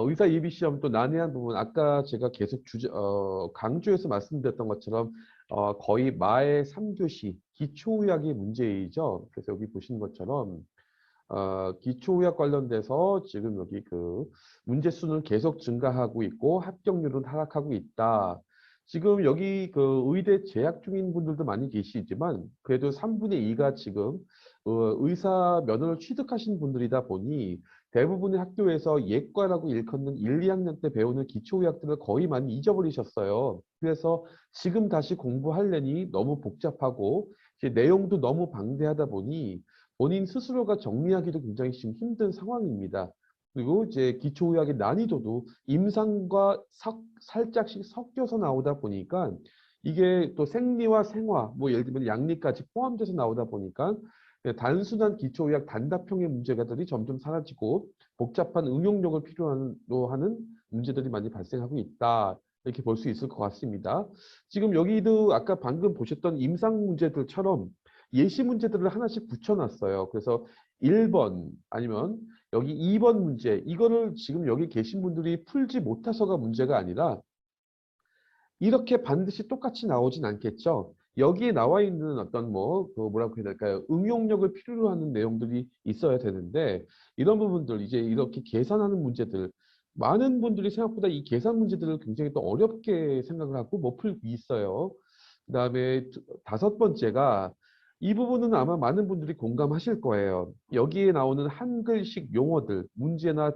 의사 예비 시험 또 난해한 부분, 아까 제가 계속 강조해서 말씀드렸던 것처럼 거의 마의 3교시 기초의학의 문제이죠. 그래서 여기 보시는 것처럼 기초의학 관련돼서 지금 여기 그 문제 수는 계속 증가하고 있고 합격률은 하락하고 있다. 지금 여기 그 의대 재학 중인 분들도 많이 계시지만 그래도 3분의 2가 지금 의사 면허를 취득하신 분들이다 보니 대부분의 학교에서 예과라고 일컫는 1, 2학년 때 배우는 기초의학들을 거의 많이 잊어버리셨어요. 그래서 지금 다시 공부하려니 너무 복잡하고 이제 내용도 너무 방대하다 보니 본인 스스로가 정리하기도 굉장히 지금 힘든 상황입니다. 그리고 이제 기초의학의 난이도도 임상과 살짝씩 섞여서 나오다 보니까 이게 또 생리와 생화, 뭐 예를 들면 양리까지 포함돼서 나오다 보니까 단순한 기초의학 단답형의 문제가들이 점점 사라지고 복잡한 응용력을 필요로 하는 문제들이 많이 발생하고 있다. 이렇게 볼 수 있을 것 같습니다. 지금 여기도 아까 방금 보셨던 임상 문제들처럼 예시 문제들을 하나씩 붙여놨어요. 그래서 1번 아니면 여기 2번 문제, 이거를 지금 여기 계신 분들이 풀지 못해서가 문제가 아니라 이렇게 반드시 똑같이 나오진 않겠죠. 여기에 나와 있는 어떤 뭐라고 해야 될까요? 응용력을 필요로 하는 내용들이 있어야 되는데 이런 부분들 이제 이렇게 계산하는 문제들 많은 분들이 생각보다 이 계산 문제들을 굉장히 또 어렵게 생각을 하고 못 풀고 있어요. 그다음에 5번째가 이 부분은 아마 많은 분들이 공감하실 거예요. 여기에 나오는 한글식 용어들, 문제나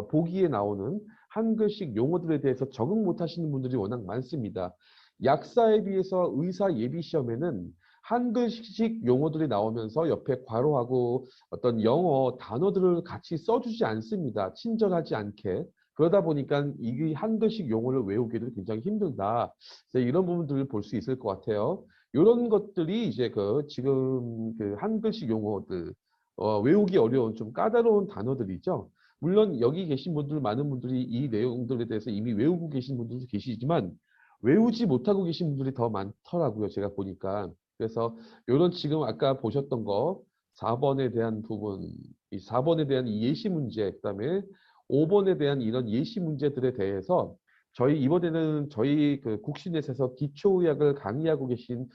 보기에 나오는 한글식 용어들에 대해서 적응 못하시는 분들이 워낙 많습니다. 약사에 비해서 의사 예비 시험에는 한글식 용어들이 나오면서 옆에 괄호하고 어떤 영어 단어들을 같이 써주지 않습니다. 친절하지 않게. 그러다 보니까 이 한글식 용어를 외우기도 굉장히 힘들다. 이런 부분들을 볼 수 있을 것 같아요. 이런 것들이 이제 지금 그 한글식 용어들, 외우기 어려운 좀 까다로운 단어들이죠. 물론 여기 계신 분들 많은 분들이 이 내용들에 대해서 이미 외우고 계신 분들도 계시지만 외우지 못하고 계신 분들이 더 많더라고요. 제가 보니까. 그래서 이런 지금 아까 보셨던 거 4번에 대한 부분, 이 4번에 대한 이 예시 문제, 그다음에 5번에 대한 이런 예시 문제들에 대해서 저희 이번에는 저희 그 국신넷에서 기초의학을 강의하고 계신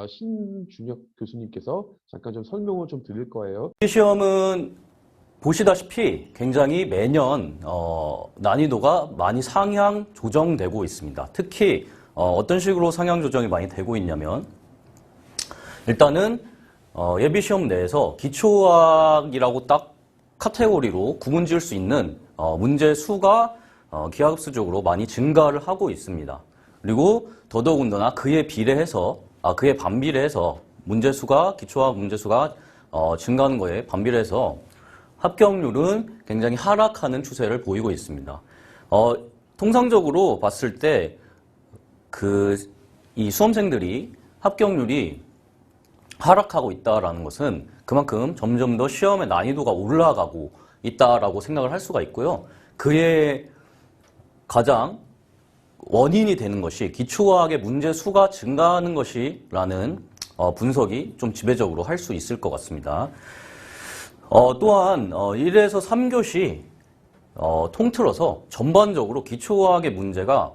신준혁 교수님께서 잠깐 좀 설명을 좀 드릴 거예요. 이 시험은 보시다시피 굉장히 매년 난이도가 많이 상향 조정되고 있습니다. 특히 어떤 식으로 상향 조정이 많이 되고 있냐면 일단은 예비시험 내에서 기초의학이라고 딱 카테고리로 구분 지을 수 있는 문제 수가 기하급수적으로 많이 증가를 하고 있습니다. 그리고 더더군다나 그에 반비례해서 문제수가 기초의학 문제수가 증가하는 거에 반비례해서 합격률은 굉장히 하락하는 추세를 보이고 있습니다. 통상적으로 봤을 때 이 수험생들이 합격률이 하락하고 있다라는 것은 그만큼 점점 더 시험의 난이도가 올라가고 있다라고 생각을 할 수가 있고요. 그의 가장 원인이 되는 것이 기초의학의 문제 수가 증가하는 것이라는 분석이 좀 지배적으로 할 수 있을 것 같습니다. 또한 1에서 3교시 통틀어서 전반적으로 기초의학의 문제가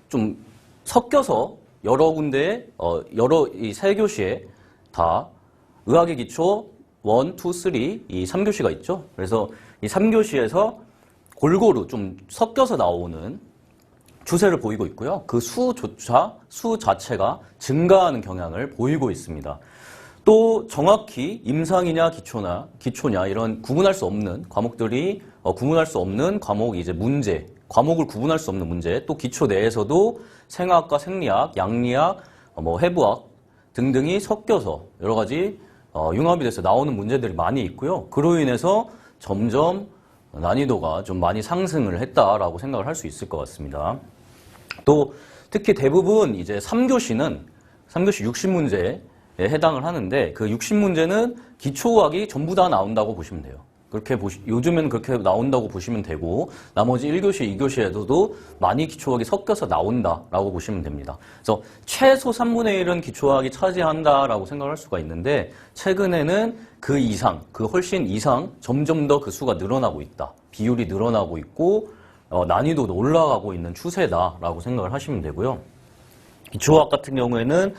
좀 섞여서 여러 군데에 이 3교시에 다 의학의 기초 1, 2, 3, 이 3교시가 있죠. 그래서 이 3교시에서 골고루 좀 섞여서 나오는 추세를 보이고 있고요. 그 수 자체가 증가하는 경향을 보이고 있습니다. 또 정확히 임상이냐 기초냐 이런 구분할 수 없는 과목들이 구분할 수 없는 과목이 이제 문제, 과목을 구분할 수 없는 문제, 또 기초 내에서도 생화학과 생리학, 양리학, 해부학 등등이 섞여서 여러 가지 융합이 돼서 나오는 문제들이 많이 있고요. 그로 인해서 점점 난이도가 좀 많이 상승을 했다라고 생각을 할 수 있을 것 같습니다. 또 특히 대부분 이제 3교시 60문제에 해당을 하는데 그 60문제는 기초의학이 전부 다 나온다고 보시면 돼요. 요즘엔 그렇게 나온다고 보시면 되고, 나머지 1교시, 2교시에도 많이 기초학이 섞여서 나온다라고 보시면 됩니다. 그래서 최소 3분의 1은 기초학이 차지한다라고 생각할 수가 있는데, 최근에는 그 이상, 그 훨씬 이상 점점 더 그 수가 늘어나고 있다. 비율이 늘어나고 있고, 난이도도 올라가고 있는 추세다라고 생각을 하시면 되고요. 기초학 같은 경우에는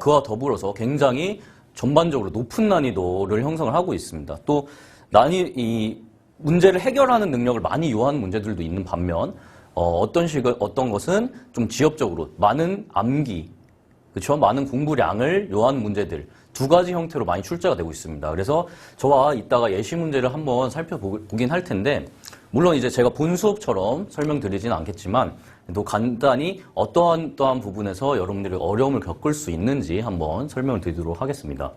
그와 더불어서 굉장히 전반적으로 높은 난이도를 형성을 하고 있습니다. 또 이 문제를 해결하는 능력을 많이 요하는 문제들도 있는 반면 어떤 것은 좀 지엽적으로 많은 암기, 그렇죠? 많은 공부량을 요하는 문제들 두 가지 형태로 많이 출제가 되고 있습니다. 그래서 저와 이따가 예시 문제를 한번 살펴보긴 할 텐데, 물론 이제 제가 본 수업처럼 설명드리지는 않겠지만 또 간단히 어떠한 부분에서 여러분들이 어려움을 겪을 수 있는지 한번 설명을 드리도록 하겠습니다.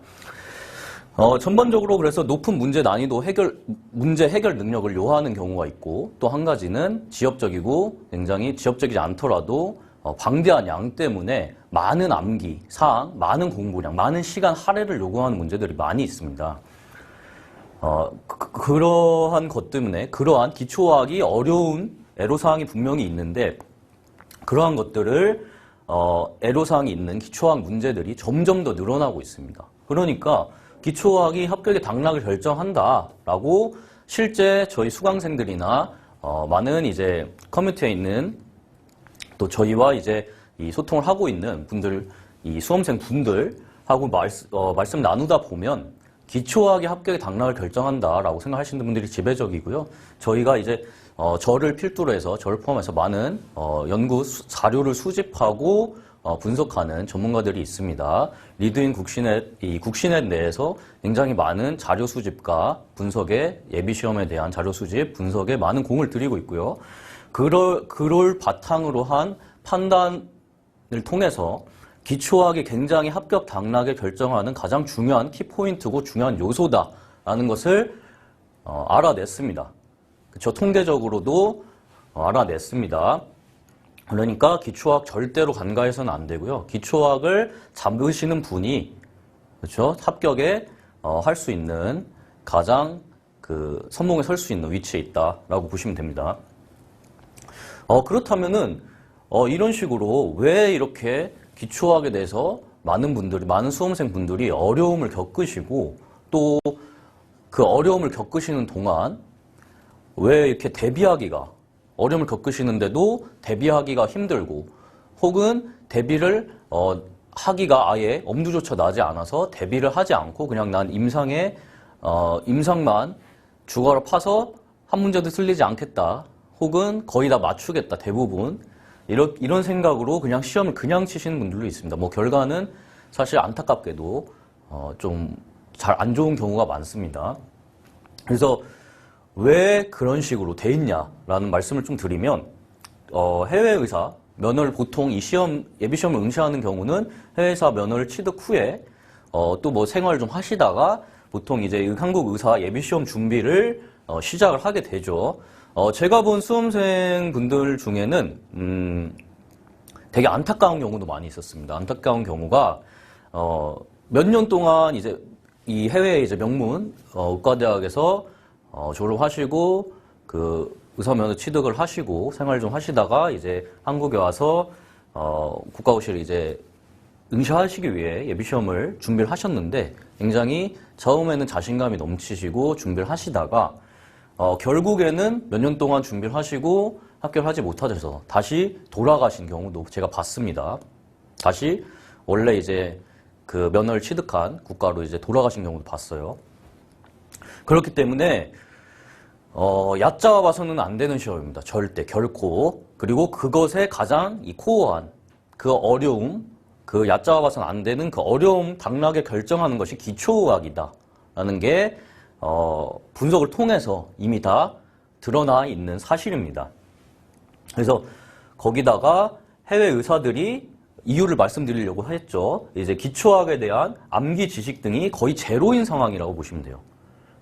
전반적으로 그래서 높은 문제 난이도 문제 해결 능력을 요하는 경우가 있고, 또 한 가지는 지엽적이고 굉장히 지엽적이지 않더라도 방대한 양 때문에 많은 암기, 사항, 많은 공부량, 많은 시간 할애를 요구하는 문제들이 많이 있습니다. 그러한 것 때문에 그러한 기초학이 어려운 애로사항이 분명히 있는데, 그러한 것들을 애로사항이 있는 기초학 문제들이 점점 더 늘어나고 있습니다. 그러니까 기초학이 합격의 당락을 결정한다라고 실제 저희 수강생들이나 많은 이제 커뮤니티에 있는 또 저희와 이제 이 소통을 하고 있는 분들, 이 수험생 분들하고 말씀 나누다 보면 기초학이 합격의 당락을 결정한다라고 생각하시는 분들이 지배적이고요. 저희가 이제 저를 필두로 해서, 저를 포함해서 많은 연구 자료를 수집하고 분석하는 전문가들이 있습니다. 리드인 국시넷 내에서 굉장히 많은 자료 수집과 분석에, 예비시험에 대한 자료 수집, 분석에 많은 공을 들이고 있고요. 그걸 바탕으로 한 판단을 통해서 기초학이 굉장히 합격 당락을 결정하는 가장 중요한 키포인트고 중요한 요소다라는 것을 알아냈습니다. 그렇죠? 통계적으로도 알아냈습니다. 그러니까 기초학 절대로 간과해서는 안 되고요. 기초학을 잡으시는 분이, 그렇죠? 합격에 할 수 있는 가장 선봉에 설 수 있는 위치에 있다라고 보시면 됩니다. 그렇다면은 이런 식으로 왜 이렇게 기초학에 대해서 많은 수험생 분들이 어려움을 겪으시고, 또 그 어려움을 겪으시는 동안 왜 이렇게 어려움을 겪으시는데도 대비하기가 힘들고, 혹은 대비를 하기가 아예 엄두조차 나지 않아서 대비를 하지 않고 그냥 난 임상만 주가로 파서 한 문제도 틀리지 않겠다, 혹은 거의 다 맞추겠다, 대부분 이런 생각으로 그냥 시험을 그냥 치시는 분들도 있습니다. 뭐 결과는 사실 안타깝게도 좀 잘 안 좋은 경우가 많습니다. 그래서 왜 그런 식으로 돼 있냐라는 말씀을 좀 드리면, 해외의사 면허를 보통 예비시험을 응시하는 경우는 해외의사 면허를 취득 후에 또 뭐 생활을 좀 하시다가 보통 이제 한국 의사 예비시험 준비를 시작을 하게 되죠. 제가 본 수험생 분들 중에는 되게 안타까운 경우도 많이 있었습니다. 안타까운 경우가 몇 년 동안 이제 이 해외 이제 명문 의과대학에서 졸업하시고 그 의사 면허 취득을 하시고 생활 좀 하시다가 이제 한국에 와서 국가고시를 이제 응시하시기 위해 예비시험을 준비를 하셨는데, 굉장히 처음에는 자신감이 넘치시고 준비를 하시다가 결국에는 몇 년 동안 준비를 하시고 합격을 하지 못하셔서 다시 돌아가신 경우도 제가 봤습니다. 다시 원래 이제 그 면허를 취득한 국가로 이제 돌아가신 경우도 봤어요. 그렇기 때문에 얕잡아 봐서는 안 되는 시험입니다. 절대, 결코. 그리고 그것에 가장 이 코어한 그 어려움, 그 얕잡아 봐서는 안 되는 그 어려움 당락에 결정하는 것이 기초의학이다라는 게 분석을 통해서 이미 다 드러나 있는 사실입니다. 그래서 거기다가 해외 의사들이 이유를 말씀드리려고 했죠. 이제 기초학에 대한 암기 지식 등이 거의 제로인 상황이라고 보시면 돼요.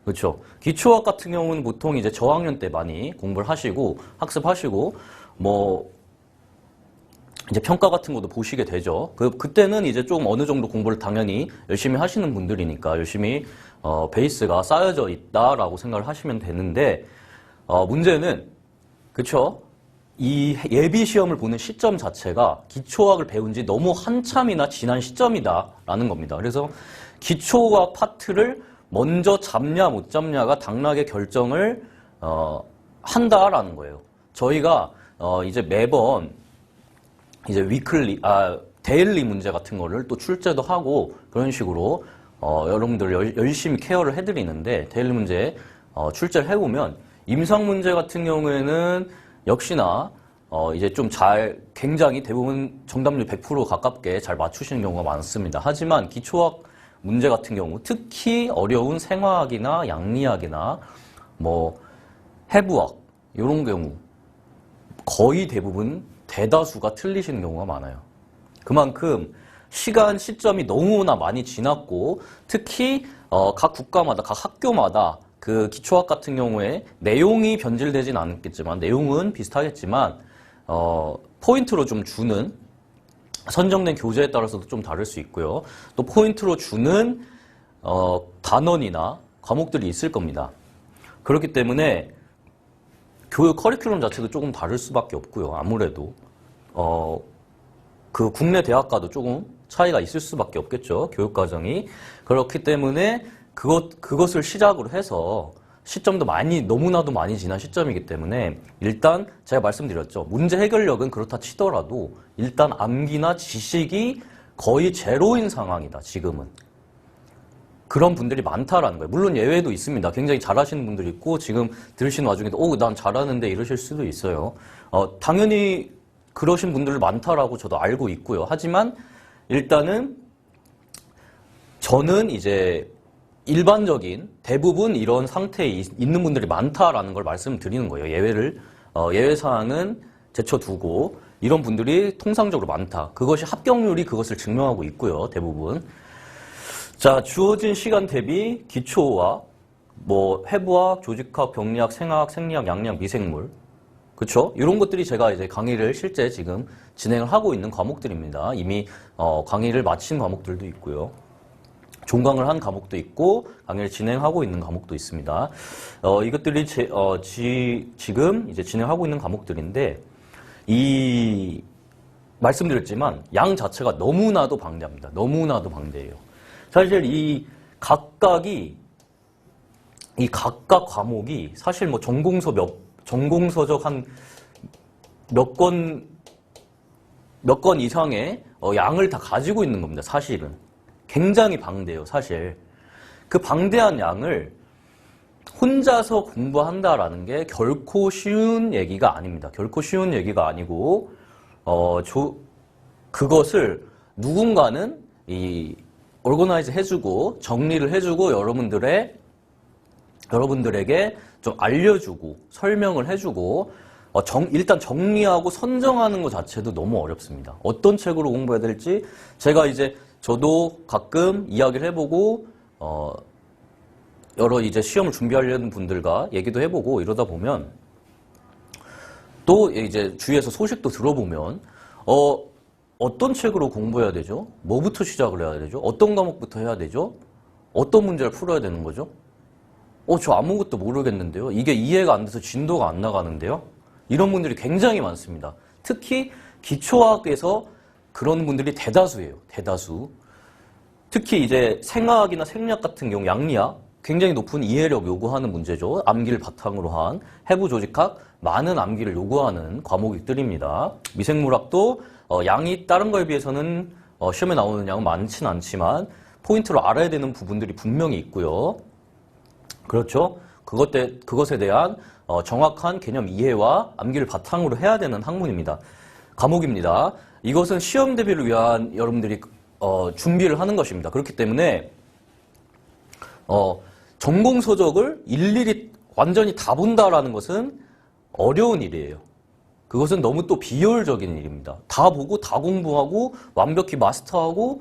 그렇죠. 기초학 같은 경우는 보통 이제 저학년 때 많이 공부를 하시고 학습하시고 뭐 이제 평가 같은 것도 보시게 되죠. 그때는 이제 좀 어느 정도 공부를 당연히 열심히 하시는 분들이니까 열심히 베이스가 쌓여져 있다라고 생각을 하시면 되는데, 문제는, 그쵸? 이 예비 시험을 보는 시점 자체가 기초학을 배운 지 너무 한참이나 지난 시점이다라는 겁니다. 그래서 기초학 파트를 먼저 잡냐 못 잡냐가 당락의 결정을 한다라는 거예요. 저희가 이제 매번 이제 데일리 문제 같은 거를 또 출제도 하고 그런 식으로 여러분들 열심히 케어를 해드리는데, 데일리 문제 출제를 해보면 임상 문제 같은 경우에는 역시나 이제 좀 굉장히 대부분 정답률 100% 가깝게 잘 맞추시는 경우가 많습니다. 하지만 기초학 문제 같은 경우, 특히 어려운 생화학이나 양리학이나 뭐 해부학 이런 경우 거의 대부분 대다수가 틀리시는 경우가 많아요. 그만큼 시점이 너무나 많이 지났고, 특히 각 국가마다, 각 학교마다 그 기초학 같은 경우에 내용이 변질되진 않겠지만, 내용은 비슷하겠지만 포인트로 좀 주는 선정된 교재에 따라서도 좀 다를 수 있고요. 또 포인트로 주는 단원이나 과목들이 있을 겁니다. 그렇기 때문에 교육 커리큘럼 자체도 조금 다를 수밖에 없고요. 아무래도 그 국내 대학과도 조금 차이가 있을 수밖에 없겠죠. 교육 과정이. 그렇기 때문에 그것을 시작으로 해서 시점도 너무나도 많이 지난 시점이기 때문에, 일단 제가 말씀드렸죠. 문제 해결력은 그렇다 치더라도 일단 암기나 지식이 거의 제로인 상황이다, 지금은. 그런 분들이 많다라는 거예요. 물론 예외도 있습니다. 굉장히 잘하시는 분들이 있고, 지금 들으시는 와중에도 난 잘하는데 이러실 수도 있어요. 당연히 그러신 분들 많다라고 저도 알고 있고요. 하지만 일단은 저는 이제 일반적인 대부분 이런 상태에 있는 분들이 많다라는 걸 말씀드리는 거예요. 예외 사항은 제쳐두고 이런 분들이 통상적으로 많다. 그것이 합격률이 그것을 증명하고 있고요. 대부분. 자, 주어진 시간 대비 기초학, 해부학, 조직학, 병리학, 생화학, 생리학, 양리학, 미생물, 그렇죠? 이런 것들이 제가 이제 강의를 실제 지금 진행을 하고 있는 과목들입니다. 이미 강의를 마친 과목들도 있고요. 종강을 한 과목도 있고 강의를 진행하고 있는 과목도 있습니다. 이것들이 지금 이제 진행하고 있는 과목들인데, 말씀드렸지만 양 자체가 너무나도 방대합니다. 너무나도 방대해요. 사실 이 각각 과목이 사실 전공서적 한 몇 권 이상의 양을 다 가지고 있는 겁니다. 사실은. 굉장히 방대해요, 사실. 그 방대한 양을 혼자서 공부한다라는 게 결코 쉬운 얘기가 아닙니다. 결코 쉬운 얘기가 아니고, 그것을 누군가는 오르거나이즈 해주고, 정리를 해주고, 여러분들에게 좀 알려주고, 설명을 해주고, 일단 정리하고 선정하는 것 자체도 너무 어렵습니다. 어떤 책으로 공부해야 될지, 저도 가끔 이야기를 해보고, 여러 이제 시험을 준비하려는 분들과 얘기도 해보고 이러다 보면, 또 이제 주위에서 소식도 들어보면, 어떤 책으로 공부해야 되죠? 뭐부터 시작을 해야 되죠? 어떤 과목부터 해야 되죠? 어떤 문제를 풀어야 되는 거죠? 저 아무것도 모르겠는데요? 이게 이해가 안 돼서 진도가 안 나가는데요? 이런 분들이 굉장히 많습니다. 특히 기초학에서 그런 분들이 대다수예요. 대다수. 특히 이제 생화학이나 생리학 같은 경우, 양리학, 굉장히 높은 이해력 요구하는 문제죠. 암기를 바탕으로 한 해부 조직학, 많은 암기를 요구하는 과목들입니다. 미생물학도 양이 다른 거에 비해서는 시험에 나오는 양은 많지는 않지만 포인트로 알아야 되는 부분들이 분명히 있고요. 그렇죠? 그것에 대한 정확한 개념 이해와 암기를 바탕으로 해야 되는 과목입니다. 이것은 시험 대비를 위한 여러분들이 준비를 하는 것입니다. 그렇기 때문에 전공 서적을 일일이 완전히 다 본다라는 것은 어려운 일이에요. 그것은 너무 또 비효율적인 일입니다. 다 보고 다 공부하고 완벽히 마스터하고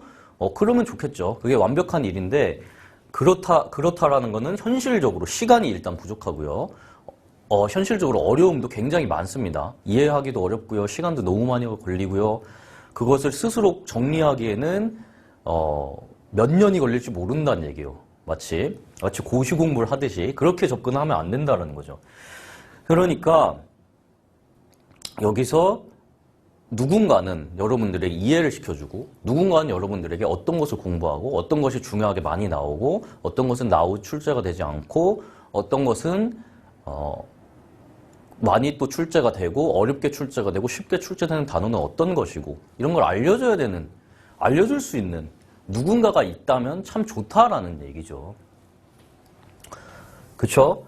그러면 좋겠죠. 그게 완벽한 일인데 그렇다라는 것은 현실적으로 시간이 일단 부족하고요. 현실적으로 어려움도 굉장히 많습니다. 이해하기도 어렵고요. 시간도 너무 많이 걸리고요. 그것을 스스로 정리하기에는 몇 년이 걸릴지 모른다는 얘기예요. 마치 고시 공부를 하듯이 그렇게 접근하면 안 된다는 거죠. 그러니까 여기서 누군가는 여러분들에게 이해를 시켜주고 누군가는 여러분들에게 어떤 것을 공부하고 어떤 것이 중요하게 많이 나오고 어떤 것은 나오 출제가 되지 않고 어떤 것은 많이 또 출제가 되고 어렵게 출제가 되고 쉽게 출제되는 단어는 어떤 것이고 이런 걸 알려줘야 되는, 알려줄 수 있는 누군가가 있다면 참 좋다라는 얘기죠. 그쵸?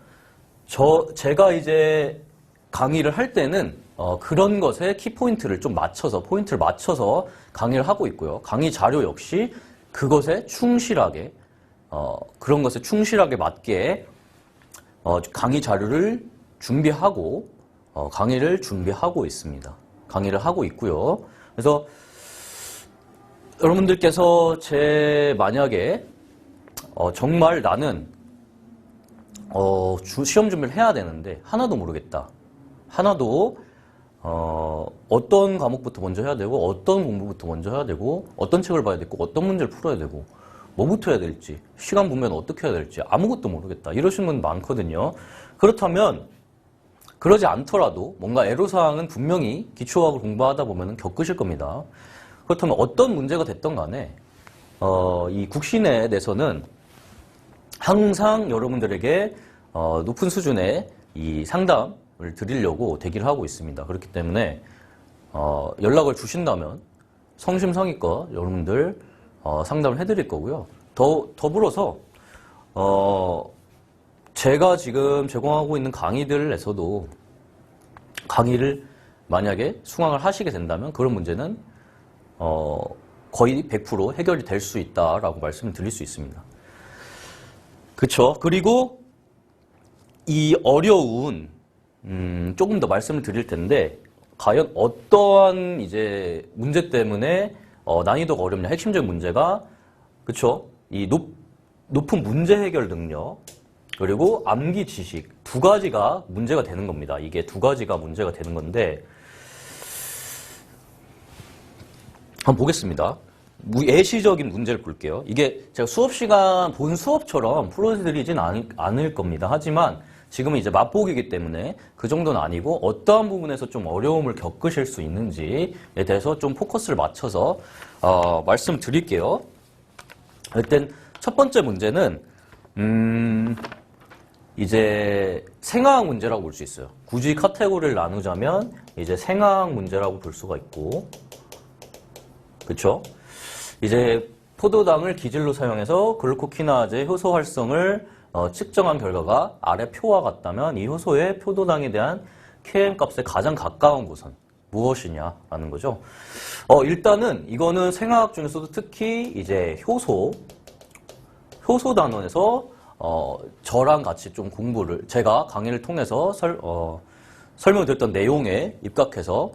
제가 이제 강의를 할 때는 그런 것에 키포인트를 좀 맞춰서, 포인트를 맞춰서 강의를 하고 있고요. 강의 자료 역시 그것에 충실하게, 그런 것에 충실하게 맞게 강의 자료를 준비하고, 강의를 준비하고 있습니다. 강의를 하고 있고요. 그래서 여러분들께서 만약에 정말 나는 시험 준비를 해야 되는데 하나도 모르겠다. 하나도 어떤 과목부터 먼저 해야 되고 어떤 공부부터 먼저 해야 되고 어떤 책을 봐야 되고 어떤 문제를 풀어야 되고 뭐부터 해야 될지 시간 분배는 어떻게 해야 될지 아무것도 모르겠다. 이러시는 분 많거든요. 그렇다면 그러지 않더라도 뭔가 애로사항은 분명히 기초과학을 공부하다 보면 겪으실 겁니다. 그렇다면 어떤 문제가 됐던 간에 이 국신에 대해서는 항상 여러분들에게 높은 수준의 이 상담을 드리려고 대기를 하고 있습니다. 그렇기 때문에 연락을 주신다면 성심성의껏 여러분들 상담을 해드릴 거고요. 더불어서 제가 지금 제공하고 있는 강의들에서도 강의를 만약에 수강을 하시게 된다면 그런 문제는 거의 100% 해결이 될 수 있다라고 말씀을 드릴 수 있습니다. 그쵸? 그리고 이 어려운 조금 더 말씀을 드릴 텐데 과연 어떠한 이제 문제 때문에 난이도가 어렵냐? 핵심적인 문제가 그쵸? 이 높은 문제 해결 능력 그리고 암기 지식 두 가지가 문제가 되는 겁니다. 이게 두 가지가 문제가 되는 건데 한번 보겠습니다. 예시적인 문제를 볼게요. 이게 제가 수업 시간 본 수업처럼 풀어드리진 않을 겁니다. 하지만 지금은 이제 맛보기이기 때문에 그 정도는 아니고 어떠한 부분에서 좀 어려움을 겪으실 수 있는지에 대해서 좀 포커스를 맞춰서 말씀드릴게요. 일단 첫 번째 문제는 이제 생화학 문제라고 볼 수 있어요. 굳이 카테고리를 나누자면 이제 생화학 문제라고 볼 수가 있고, 그쵸? 이제 포도당을 기질로 사용해서 글루코키나제 효소 활성을 측정한 결과가 아래 표와 같다면 이 효소의 포도당에 대한 Km 값에 가장 가까운 곳은 무엇이냐라는 거죠. 일단은 이거는 생화학 중에서도 특히 이제 효소 단원에서 저랑 같이 좀 공부를 제가 강의를 통해서 설명드렸던 내용에 입각해서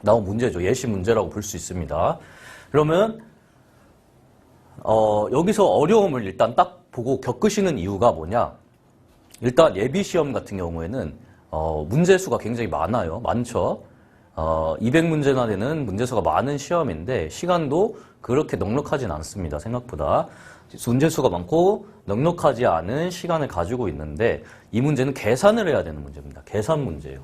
나온 문제죠. 예시 문제라고 볼 수 있습니다. 그러면 여기서 어려움을 일단 딱 보고 겪으시는 이유가 뭐냐? 일단 예비시험 같은 경우에는 문제 수가 굉장히 많죠. 200문제나 되는 문제수가 많은 시험인데 시간도 그렇게 넉넉하진 않습니다. 생각보다. 문제수가 많고 넉넉하지 않은 시간을 가지고 있는데 이 문제는 계산을 해야 되는 문제입니다. 계산 문제예요.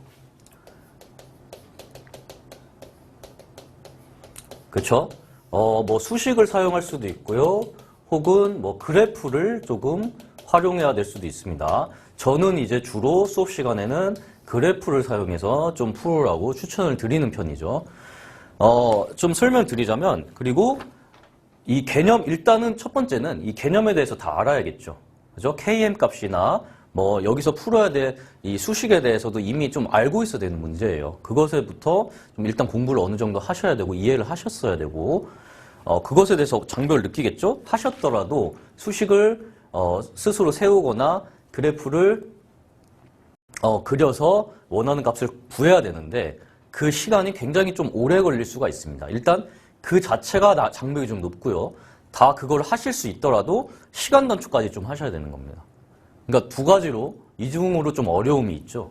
그쵸? 뭐 수식을 사용할 수도 있고요. 혹은 뭐 그래프를 조금 활용해야 될 수도 있습니다. 저는 이제 주로 수업 시간에는 그래프를 사용해서 좀 풀으라고 추천을 드리는 편이죠. 좀 설명드리자면, 그리고 이 개념, 일단은 첫 번째는 이 개념에 대해서 다 알아야겠죠. 그죠? KM 값이나 뭐 여기서 풀어야 될 이 수식에 대해서도 이미 좀 알고 있어야 되는 문제예요. 그것에부터 좀 일단 공부를 어느 정도 하셔야 되고 이해를 하셨어야 되고 그것에 대해서 장벽을 느끼겠죠? 하셨더라도 수식을 스스로 세우거나 그래프를 그려서 원하는 값을 구해야 되는데 그 시간이 굉장히 좀 오래 걸릴 수가 있습니다. 일단 그 자체가 장벽이 좀 높고요. 다 그걸 하실 수 있더라도 시간 단축까지 좀 하셔야 되는 겁니다. 그러니까 두 가지로 이중으로 좀 어려움이 있죠.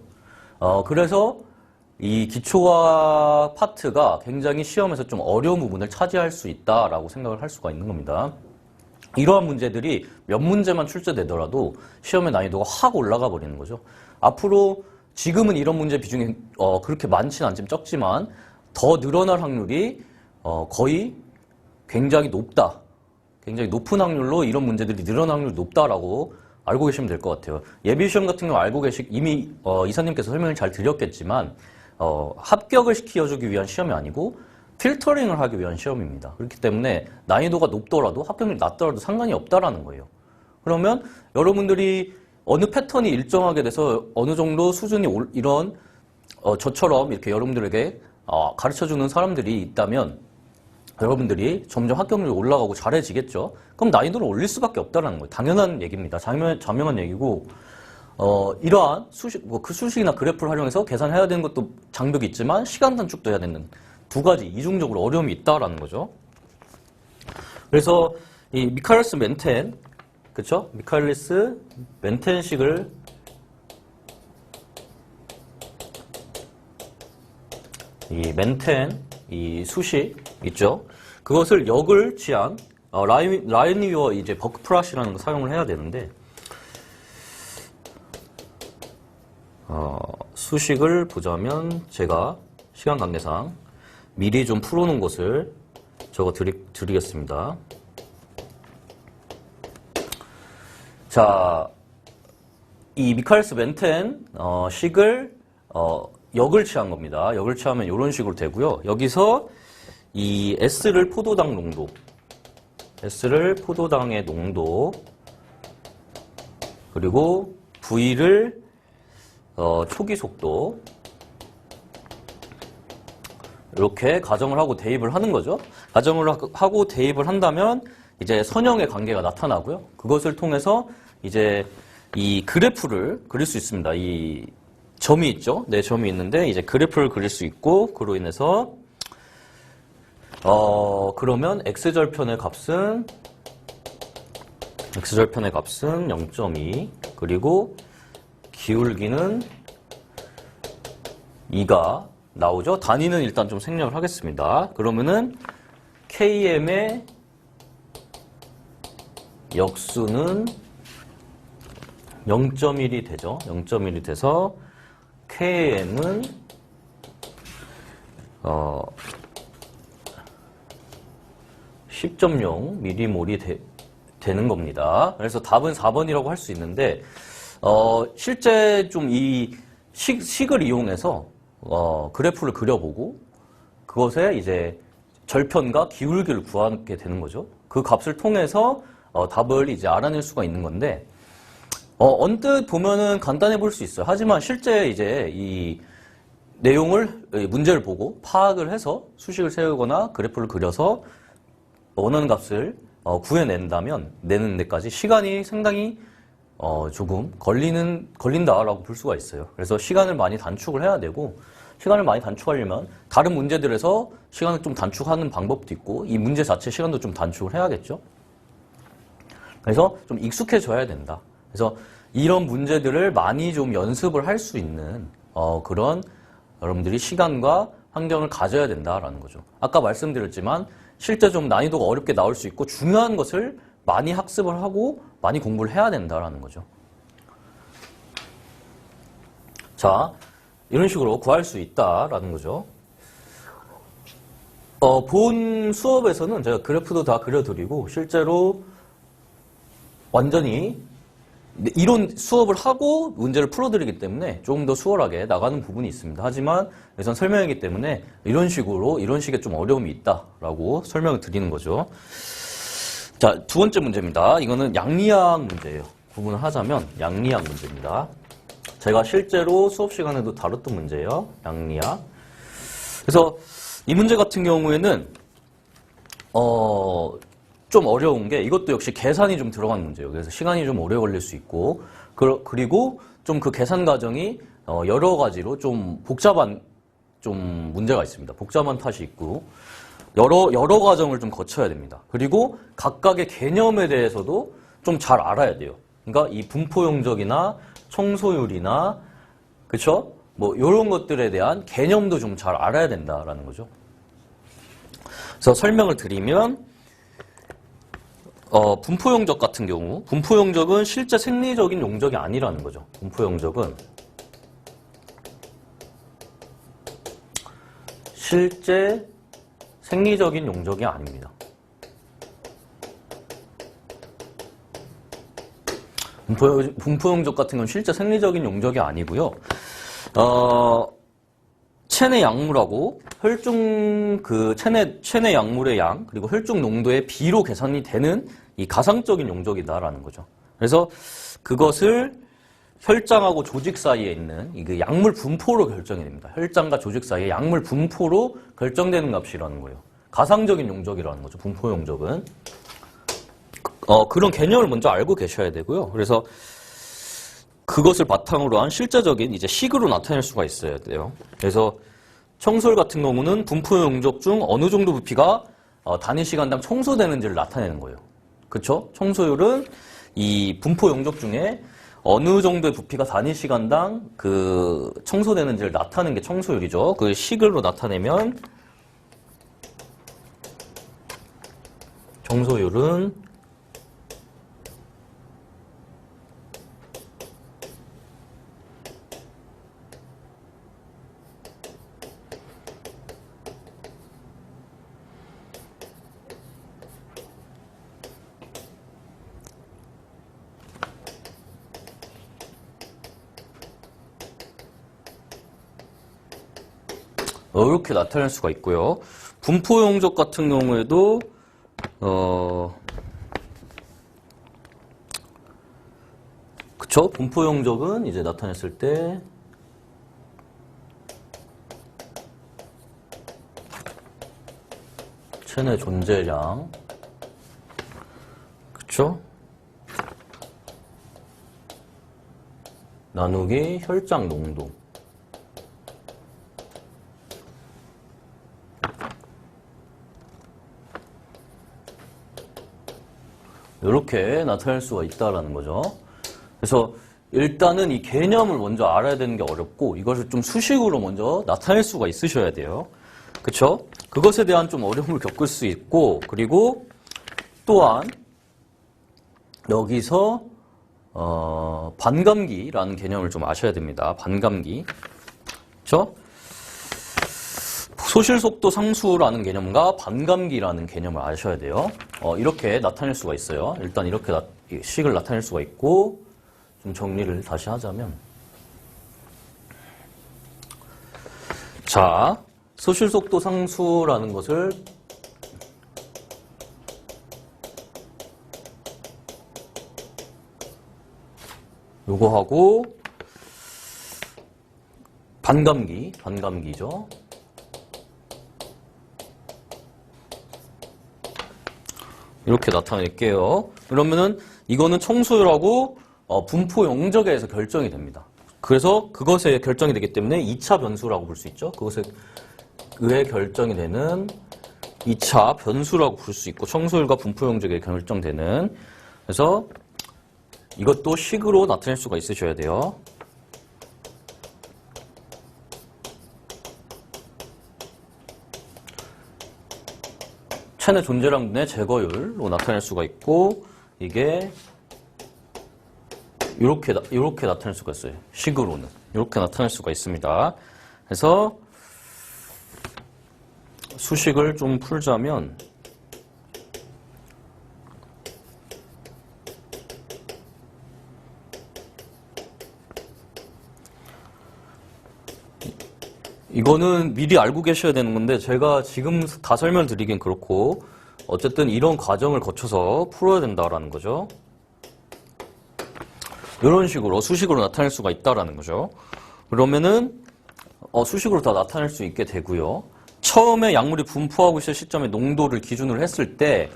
그래서 이 기초화 파트가 굉장히 시험에서 좀 어려운 부분을 차지할 수 있다라고 생각을 할 수가 있는 겁니다. 이러한 문제들이 몇 문제만 출제되더라도 시험의 난이도가 확 올라가 버리는 거죠. 앞으로 지금은 이런 문제 비중이 그렇게 많지는 않지만 적지만 더 늘어날 확률이 거의 굉장히 높다. 굉장히 높은 확률로 이런 문제들이 늘어날 확률이 높다라고 알고 계시면 될 것 같아요. 예비시험 같은 경우 알고 이미 이사님께서 설명을 잘 드렸겠지만 합격을 시켜주기 위한 시험이 아니고 필터링을 하기 위한 시험입니다. 그렇기 때문에 난이도가 높더라도 합격률이 낮더라도 상관이 없다라는 거예요. 그러면 여러분들이 어느 패턴이 일정하게 돼서 어느 정도 수준이 이런 저처럼 이렇게 여러분들에게 가르쳐주는 사람들이 있다면 여러분들이 점점 확격률이 올라가고 잘해지겠죠. 그럼 난이도를 올릴 수밖에 없다는 거예요. 당연한 얘기입니다. 자명한 얘기고 이러한 수식, 그 수식이나 그래프를 활용해서 계산해야 되는 것도 장벽이 있지만 시간 단축도 해야 되는 두 가지 이중적으로 어려움이 있다라는 거죠. 그래서 이 미카엘리스 멘텐, 그렇죠? 미카엘리스 멘텐식을 이 멘텐 이 수식 있죠? 그것을 역을 취한 라이니어 이제 버크프라시라는 거 사용을 해야 되는데 수식을 보자면 제가 시간 관계상 미리 좀 풀어놓은 것을 적어 드리겠습니다. 자, 이 미카엘리스 멘텐 식을 역을 취한 겁니다. 역을 취하면 이런 식으로 되고요. 여기서 이 S를 포도당 농도, S를 포도당의 농도, 그리고 V를 초기 속도, 이렇게 가정을 하고 대입을 하는 거죠. 가정을 하고 대입을 한다면 이제 선형의 관계가 나타나고요. 그것을 통해서 이제 이 그래프를 그릴 수 있습니다. 이 점이 있죠. 네, 점이 있는데 이제 그래프를 그릴 수 있고 그로 인해서 그러면 x절편의 값은 0.2 그리고 기울기는 2가 나오죠. 단위는 일단 좀 생략을 하겠습니다. 그러면은 KM의 역수는 0.1이 되죠. 0.1이 돼서 KM은 10.0 미리몰이 되는 겁니다. 그래서 답은 4번이라고 할 수 있는데 실제 좀 이 식을 이용해서 그래프를 그려보고 그것에 이제 절편과 기울기를 구하게 되는 거죠. 그 값을 통해서 답을 이제 알아낼 수가 있는 건데 언뜻 보면은 간단해 보일 수 있어요. 하지만 실제 이제 이 내용을 문제를 보고 파악을 해서 수식을 세우거나 그래프를 그려서 원하는 값을 구해낸다면 내는 데까지 시간이 상당히 조금 걸린다라고 볼 수가 있어요. 그래서 시간을 많이 단축을 해야 되고 시간을 많이 단축하려면 다른 문제들에서 시간을 좀 단축하는 방법도 있고 이 문제 자체 시간도 좀 단축을 해야겠죠. 그래서 좀 익숙해져야 된다. 그래서 이런 문제들을 많이 좀 연습을 할 수 있는 그런 여러분들이 시간과 환경을 가져야 된다라는 거죠. 아까 말씀드렸지만 실제 좀 난이도가 어렵게 나올 수 있고 중요한 것을 많이 학습을 하고 많이 공부를 해야 된다라는 거죠. 자, 이런 식으로 구할 수 있다라는 거죠. 본 수업에서는 제가 그래프도 다 그려드리고 실제로 완전히 이론 수업을 하고 문제를 풀어드리기 때문에 조금 더 수월하게 나가는 부분이 있습니다. 하지만 여기선 설명이기 때문에 이런 식의 좀 어려움이 있다라고 설명을 드리는 거죠. 자, 두 번째 문제입니다. 이거는 양리학 문제예요. 구분을 하자면 양리학 문제입니다. 제가 실제로 수업 시간에도 다뤘던 문제예요. 양리학. 그래서 이 문제 같은 경우에는 좀 어려운 게 이것도 역시 계산이 좀 들어간 문제예요. 그래서 시간이 좀 오래 걸릴 수 있고 그리고 좀 그 계산 과정이 여러 가지로 좀 복잡한 좀 문제가 있습니다. 복잡한 탓이 있고 여러 과정을 좀 거쳐야 됩니다. 그리고 각각의 개념에 대해서도 좀 잘 알아야 돼요. 그러니까 이 분포 용적이나 청소율이나 그쵸? 뭐 이런 것들에 대한 개념도 좀 잘 알아야 된다라는 거죠. 그래서 설명을 드리면 분포 용적 같은 경우, 분포 용적은 실제 생리적인 용적이 아니라는 거죠. 분포 용적은 실제 생리적인 용적이 아닙니다. 분포 용적 같은 건 실제 생리적인 용적이 아니고요. 체내 약물하고 혈중 체내 약물의 양 그리고 혈중 농도의 비로 계산이 되는 이 가상적인 용적이다라는 거죠. 그래서 그것을 혈장하고 조직 사이에 있는 이 약물 분포로 결정이 됩니다. 혈장과 조직 사이에 약물 분포로 결정되는 값이라는 거예요. 가상적인 용적이라는 거죠. 분포 용적은. 그런 개념을 먼저 알고 계셔야 되고요. 그래서 그것을 바탕으로 한 실제적인 이제 식으로 나타낼 수가 있어야 돼요. 그래서 청소율 같은 경우는 분포 용적 중 어느 정도 부피가 단위 시간당 청소되는지를 나타내는 거예요. 그렇죠? 청소율은 이 분포 용적 중에 어느 정도의 부피가 단위 시간당 그 청소되는지를 나타내는 게 청소율이죠. 그 식으로 나타내면 청소율은 이렇게 나타낼 수가 있고요. 분포 용적 같은 경우에도 그쵸? 분포 용적은 이제 나타냈을 때 체내 존재량 그쵸? 나누기 혈장 농도 이렇게 나타낼 수가 있다라는 거죠. 그래서 일단은 이 개념을 먼저 알아야 되는 게 어렵고 이것을 좀 수식으로 먼저 나타낼 수가 있으셔야 돼요. 그쵸? 그것에 대한 좀 어려움을 겪을 수 있고 그리고 또한 여기서 반감기라는 개념을 좀 아셔야 됩니다. 반감기. 그쵸? 소실속도 상수라는 개념과 반감기라는 개념을 아셔야 돼요. 이렇게 나타낼 수가 있어요. 일단 이렇게 식을 나타낼 수가 있고 좀 정리를 다시 하자면 자, 소실속도 상수라는 것을 요거하고 반감기죠. 이렇게 나타낼게요. 그러면은 이거는 청소율하고 분포 용적에 의해서 결정이 됩니다. 그래서 그것에 결정이 되기 때문에 2차 변수라고 볼 수 있죠. 그것에 의해 결정이 되는 2차 변수라고 볼 수 있고 청소율과 분포 용적에 결정되는 그래서 이것도 식으로 나타낼 수가 있으셔야 돼요. 체내 존재량 분의 제거율로 나타낼 수가 있고 이게 이렇게 나타낼 수가 있어요. 식으로는 이렇게 나타낼 수가 있습니다. 그래서 수식을 좀 풀자면 이거는 미리 알고 계셔야 되는 건데 제가 지금 다 설명드리긴 그렇고 어쨌든 이런 과정을 거쳐서 풀어야 된다라는 거죠. 이런 식으로 수식으로 나타낼 수가 있다라는 거죠. 그러면은 수식으로 다 나타낼 수 있게 되고요. 처음에 약물이 분포하고 있을 시점에 농도를 기준으로 했을 때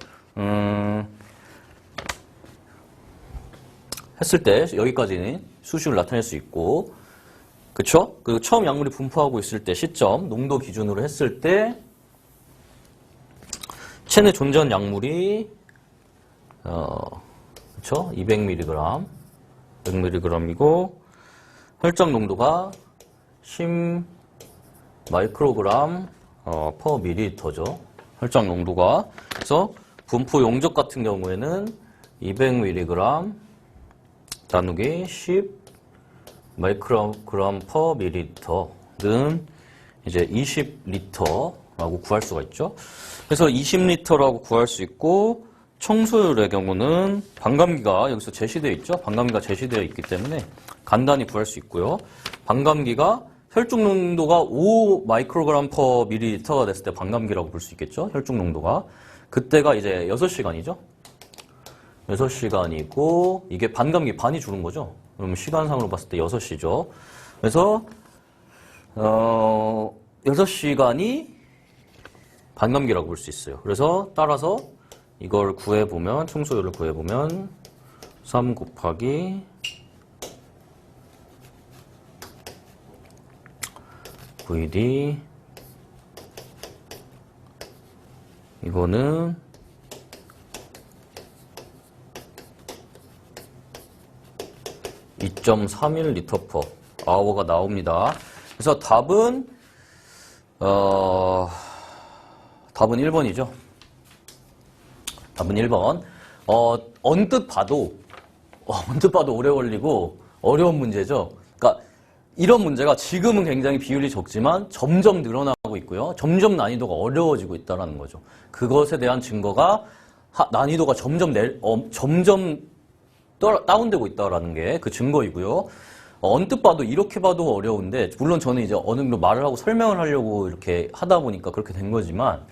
여기까지는 수식을 나타낼 수 있고 그쵸? 그리고 처음 약물이 분포하고 있을 때 시점, 농도 기준으로 했을 때 체내 존재한 약물이 그쵸? 200mg, 100mg이고 혈장 농도가 10 마이크로그램 per 밀리리터죠. 혈장 농도가. 그래서 분포 용적 같은 경우에는 200mg 나누기 10 마이크로그램 퍼 밀리리터는 이제 20리터라고 구할 수가 있죠. 그래서 20리터라고 구할 수 있고, 청소율의 경우는 반감기가 여기서 제시되어 있죠. 반감기가 제시되어 있기 때문에 간단히 구할 수 있고요. 반감기가 혈중 농도가 5 마이크로그램 퍼 밀리리터가 됐을 때 반감기라고 볼 수 있겠죠. 혈중 농도가. 그때가 이제 6시간이죠. 6시간이고, 이게 반감기 반이 줄은 거죠. 그러면 시간상으로 봤을 때 6시죠. 그래서 6시간이 반감기라고 볼 수 있어요. 그래서 따라서 이걸 구해보면, 청소율을 구해보면 3 곱하기 VD 이거는 2.31리터 퍼 아워가 나옵니다. 그래서 답은 1번이죠. 답은 1번. 언뜻 봐도 오래 걸리고 어려운 문제죠. 그러니까 이런 문제가 지금은 굉장히 비율이 적지만 점점 늘어나고 있고요. 점점 난이도가 어려워지고 있다는 거죠. 그것에 대한 증거가 난이도가 점점 다운되고 있다는 게 그 증거이고요. 언뜻 봐도 이렇게 봐도 어려운데, 물론 저는 이제 어느 정도 말을 하고 설명을 하려고 이렇게 하다 보니까 그렇게 된 거지만,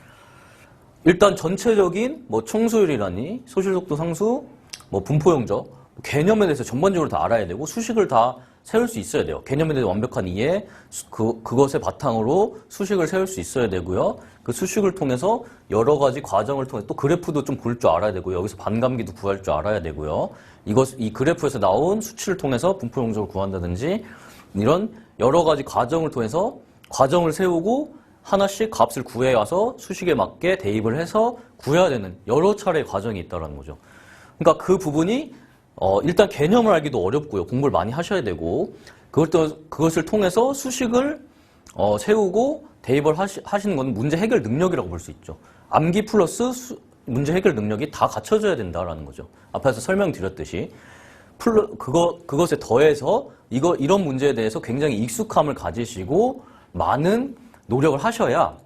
일단 전체적인 뭐 청소율이라니, 소실속도 상수, 뭐 분포 용적 개념에 대해서 전반적으로 다 알아야 되고, 수식을 다 세울 수 있어야 돼요. 개념에 대해서 완벽한 이해, 그것의 바탕으로 수식을 세울 수 있어야 되고요. 그 수식을 통해서 여러 가지 과정을 통해 또 그래프도 좀 볼 줄 알아야 되고요. 여기서 반감기도 구할 줄 알아야 되고요. 이 그래프에서 나온 수치를 통해서 분포 용적을 구한다든지, 이런 여러 가지 과정을 통해서 과정을 세우고 하나씩 값을 구해 와서 수식에 맞게 대입을 해서 구해야 되는 여러 차례의 과정이 있다는 거죠. 그러니까 그 부분이 일단 개념을 알기도 어렵고요. 공부를 많이 하셔야 되고, 그것을 통해서 수식을 세우고 대입을 하시는 건 문제 해결 능력이라고 볼 수 있죠. 암기 플러스 문제 해결 능력이 다 갖춰져야 된다라는 거죠. 앞에서 설명드렸듯이 그것에 더해서 이런 문제에 대해서 굉장히 익숙함을 가지시고 많은 노력을 하셔야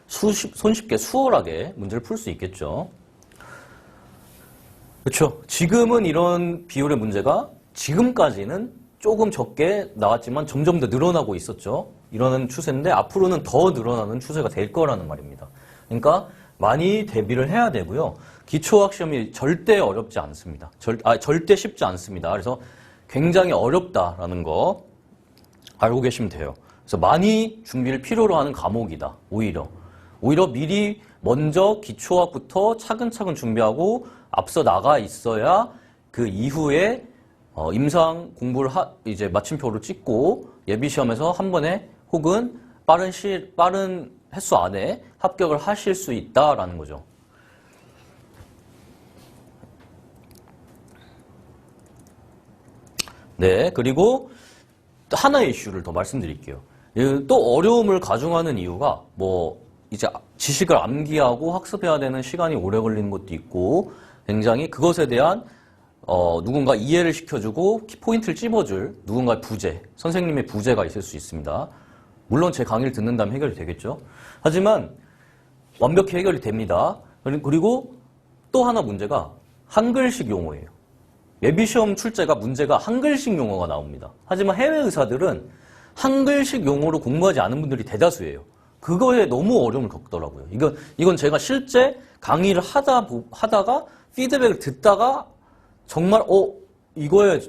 손쉽게 수월하게 문제를 풀 수 있겠죠. 그렇죠. 지금은 이런 비율의 문제가 지금까지는 조금 적게 나왔지만 점점 더 늘어나고 있었죠. 이러는 추세인데 앞으로는 더 늘어나는 추세가 될 거라는 말입니다. 그러니까 많이 대비를 해야 되고요. 기초학 시험이 절대 어렵지 않습니다. 절대 쉽지 않습니다. 그래서 굉장히 어렵다라는 거 알고 계시면 돼요. 그래서 많이 준비를 필요로 하는 과목이다. 오히려 미리 먼저 기초학부터 차근차근 준비하고 앞서 나가 있어야 그 이후에 임상 공부를 이제 마침표를 찍고 예비 시험에서 한 번에 혹은 빠른 횟수 안에 합격을 하실 수 있다라는 거죠. 네, 그리고 하나의 이슈를 더 말씀드릴게요. 또 어려움을 가중하는 이유가 이제 지식을 암기하고 학습해야 되는 시간이 오래 걸리는 것도 있고, 굉장히 그것에 대한 누군가 이해를 시켜주고 포인트를 찝어줄 누군가의 부재, 선생님의 부재가 있을 수 있습니다. 물론 제 강의를 듣는다면 해결이 되겠죠. 하지만 완벽히 해결이 됩니다. 그리고 또 하나 문제가 한글식 용어예요. 예비시험 출제가 문제가 한글식 용어가 나옵니다. 하지만 해외 의사들은 한글식 용어로 공부하지 않은 분들이 대다수예요. 그거에 너무 어려움을 겪더라고요. 이건 제가 실제 강의를 하다가 피드백을 듣다가 정말 이거에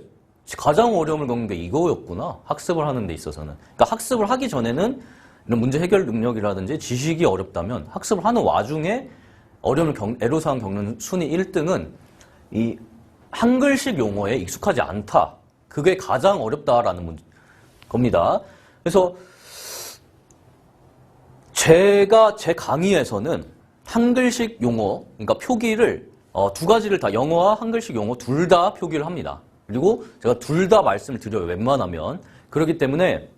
가장 어려움을 겪는 게 이거였구나. 학습을 하는 데 있어서는. 그러니까 학습을 하기 전에는 이런 문제 해결 능력이라든지 지식이 어렵다면 학습을 하는 와중에 애로사항 겪는 순위 1등은 이 한글식 용어에 익숙하지 않다. 그게 가장 어렵다라는 겁니다. 그래서 제가 제 강의에서는 한글식 용어, 그러니까 표기를 두 가지를 다 영어와 한글식 용어 둘 다 표기를 합니다. 그리고 제가 둘 다 말씀을 드려요. 웬만하면. 그렇기 때문에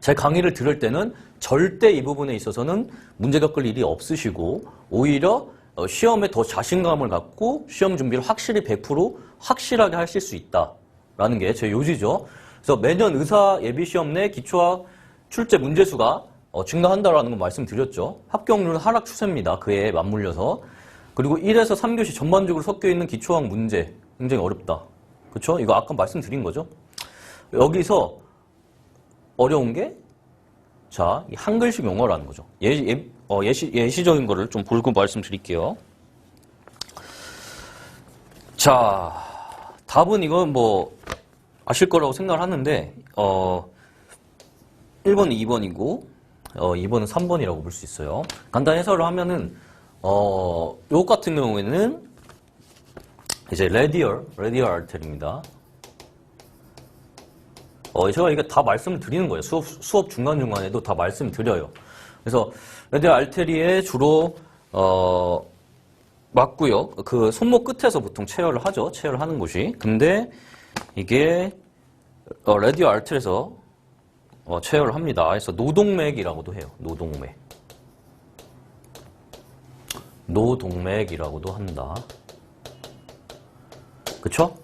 제 강의를 들을 때는 절대 이 부분에 있어서는 문제 겪을 일이 없으시고 오히려 시험에 더 자신감을 갖고 시험 준비를 확실히 100% 확실하게 하실 수 있다라는 게 제 요지죠. 그래서 매년 의사 예비시험 내 기초학 출제 문제수가 증가한다라는 거 말씀드렸죠. 합격률은 하락 추세입니다. 그에 맞물려서. 그리고 1에서 3교시 전반적으로 섞여 있는 기초학 문제 굉장히 어렵다. 그렇죠? 이거 아까 말씀드린 거죠. 여기서 어려운 게 자, 이 한글식 용어라는 거죠. 예시적인 거를 좀 보고 말씀드릴게요. 자, 답은 이건 뭐 아실 거라고 생각을 하는데 1번은 2번이고 2번은 3번이라고 볼 수 있어요. 간단히 해설을 하면은 요것 같은 경우에는 이제 레디얼 알텔입니다. 제가 이게 다 말씀을 드리는 거예요. 수업 중간중간에도 다 말씀 드려요. 그래서 레디얼 알테리에 주로 맞고요. 그 손목 끝에서 보통 체열을 하죠. 체열을 하는 곳이. 근데 이게 레디얼 알텔에서 체열을 합니다. 그래서 노동맥이라고도 해요. 노동맥이라고도 한다. 그쵸?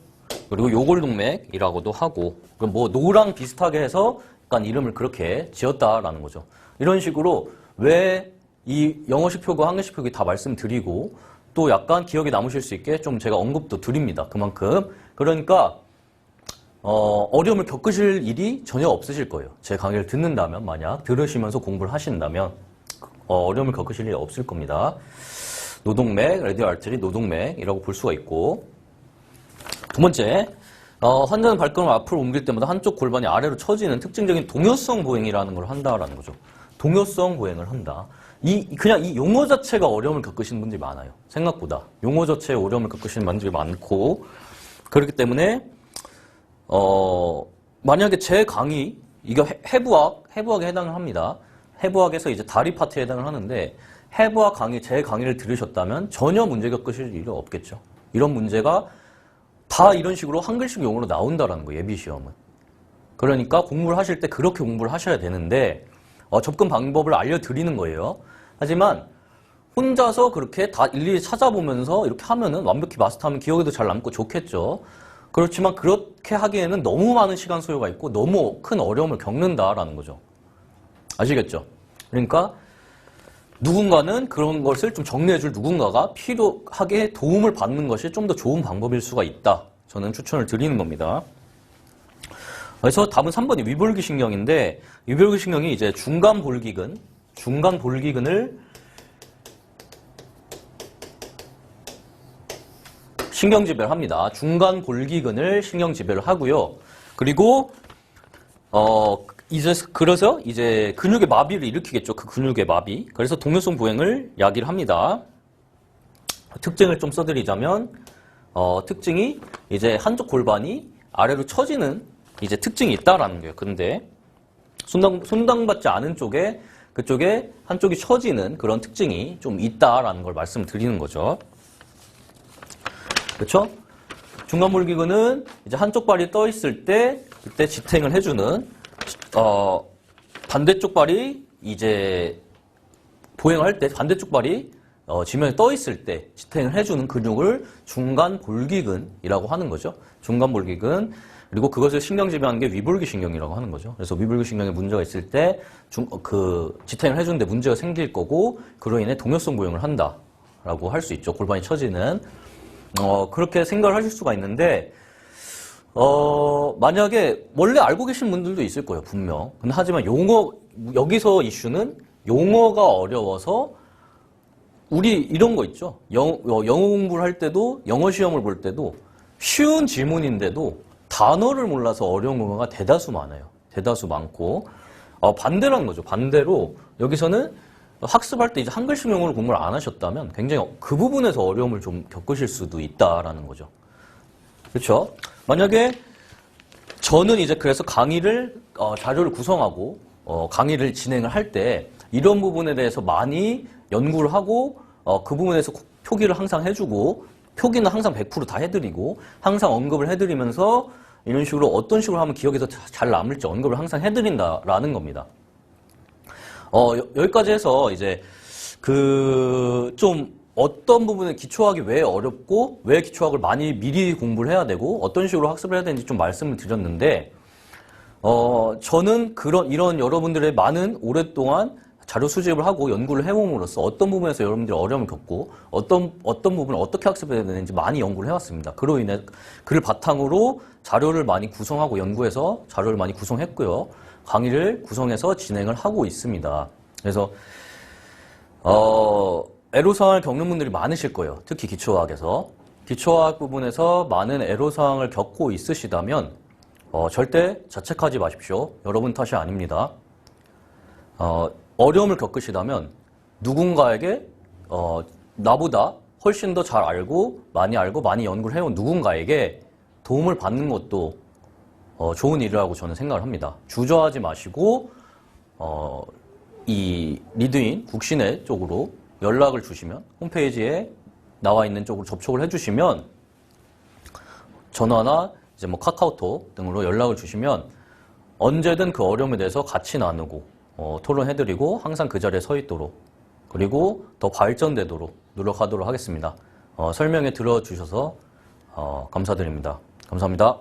그리고 요골동맥이라고도 하고, 뭐 노랑 비슷하게 해서 약간 이름을 그렇게 지었다라는 거죠. 이런 식으로 왜 이 영어식 표고 한글식 표기 다 말씀드리고 또 약간 기억에 남으실 수 있게 좀 제가 언급도 드립니다. 그만큼. 그러니까 어려움을 겪으실 일이 전혀 없으실 거예요. 제 강의를 듣는다면, 만약 들으시면서 공부를 하신다면 어려움을 겪으실 일이 없을 겁니다. 노동맥, 레디얼 알테리 노동맥이라고 볼 수가 있고, 두 번째, 환자는 발걸음을 앞으로 옮길 때마다 한쪽 골반이 아래로 처지는 특징적인 동요성 보행이라는 걸 한다라는 거죠. 동요성 보행을 한다. 그냥 이 용어 자체가 어려움을 겪으시는 분들이 많아요. 생각보다. 용어 자체에 어려움을 겪으시는 분들이 많고, 그렇기 때문에, 만약에 제 강의, 이거 해부학에 해당을 합니다. 해부학에서 이제 다리 파트에 해당을 하는데, 해부학 제 강의를 들으셨다면 전혀 문제 겪으실 일이 없겠죠. 이런 문제가 다 이런 식으로 한글식 용어로 나온다라는 거예요, 예비시험은. 그러니까 공부를 하실 때 그렇게 공부를 하셔야 되는데, 접근 방법을 알려드리는 거예요. 하지만 혼자서 그렇게 다 일일이 찾아보면서 이렇게 하면은 완벽히 마스터하면 기억에도 잘 남고 좋겠죠. 그렇지만 그렇게 하기에는 너무 많은 시간 소요가 있고 너무 큰 어려움을 겪는다라는 거죠. 아시겠죠? 그러니까 누군가는 그런 것을 좀 정리해줄 누군가가 필요하게 도움을 받는 것이 좀 더 좋은 방법일 수가 있다. 저는 추천을 드리는 겁니다. 그래서 답은 3번이 위볼기신경인데, 위볼기신경이 이제 중간볼기근을 신경지배를 합니다. 중간볼기근을 신경지배를 하고요. 그리고 그래서 이제 근육의 마비를 일으키겠죠. 그 근육의 마비. 그래서 동요성 보행을 야기를 합니다. 특징을 좀 써드리자면, 특징이 이제 한쪽 골반이 아래로 처지는 이제 특징이 있다라는 거예요. 근데 손당받지 않은 그쪽에 한쪽이 처지는 그런 특징이 좀 있다라는 걸 말씀드리는 거죠. 그렇죠? 중간볼기근은 이제 한쪽 발이 떠 있을 때 그때 지탱을 해주는 반대쪽 발이 이제 보행을 할 때 반대쪽 발이 지면에 떠 있을 때 지탱을 해주는 근육을 중간볼기근이라고 하는 거죠. 중간볼기근. 그리고 그것을 신경지배하는 게 위볼기신경이라고 하는 거죠. 그래서 위볼기신경에 문제가 있을 때 지탱을 해주는데 문제가 생길 거고, 그로 인해 동요성 보행을 한다라고 할 수 있죠. 골반이 처지는. 그렇게 생각을 하실 수가 있는데, 만약에 원래 알고 계신 분들도 있을 거예요, 분명. 근데 하지만 여기서 이슈는 용어가 어려워서 우리 이런 거 있죠. 영어 공부를 할 때도, 영어 시험을 볼 때도 쉬운 질문인데도 단어를 몰라서 어려운 경우가 대다수 많아요. 대다수 많고, 반대라는 거죠. 반대로 여기서는 학습할 때 이제 한글식 용어를 공부를 안 하셨다면 굉장히 그 부분에서 어려움을 좀 겪으실 수도 있다라는 거죠. 그렇죠? 만약에 저는 이제 그래서 강의를 자료를 구성하고 강의를 진행을 할 때 이런 부분에 대해서 많이 연구를 하고 그 부분에서 표기를 항상 해주고, 표기는 항상 100% 다 해드리고, 항상 언급을 해드리면서 이런 식으로 어떤 식으로 하면 기억에서 잘 남을지 언급을 항상 해드린다라는 겁니다. 여기까지 해서 이제 좀 어떤 부분에 기초학이 왜 어렵고 왜 기초학을 많이 미리 공부를 해야 되고 어떤 식으로 학습을 해야 되는지 좀 말씀을 드렸는데 저는 이런 여러분들의 많은 오랫동안 자료 수집을 하고 연구를 해옴으로써 어떤 부분에서 여러분들이 어려움을 겪고 어떤 부분을 어떻게 학습해야 되는지 많이 연구를 해왔습니다. 그로 인해 그를 바탕으로 자료를 많이 구성하고 연구해서 자료를 많이 구성했고요. 강의를 구성해서 진행을 하고 있습니다. 그래서 애로사항을 겪는 분들이 많으실 거예요. 특히 기초학에서. 기초학 부분에서 많은 애로사항을 겪고 있으시다면 절대 자책하지 마십시오. 여러분 탓이 아닙니다. 어려움을 겪으시다면 누군가에게 나보다 훨씬 더 잘 알고 많이 연구를 해온 누군가에게 도움을 받는 것도 좋은 일이라고 저는 생각을 합니다. 주저하지 마시고 이 리드인 국신회 쪽으로 연락을 주시면 홈페이지에 나와 있는 쪽으로 접촉을 해주시면 전화나 이제 뭐 카카오톡 등으로 연락을 주시면 언제든 그 어려움에 대해서 같이 나누고 토론해드리고 항상 그 자리에 서 있도록 그리고 더 발전되도록 노력하도록 하겠습니다. 설명에 들어주셔서 감사드립니다. 감사합니다.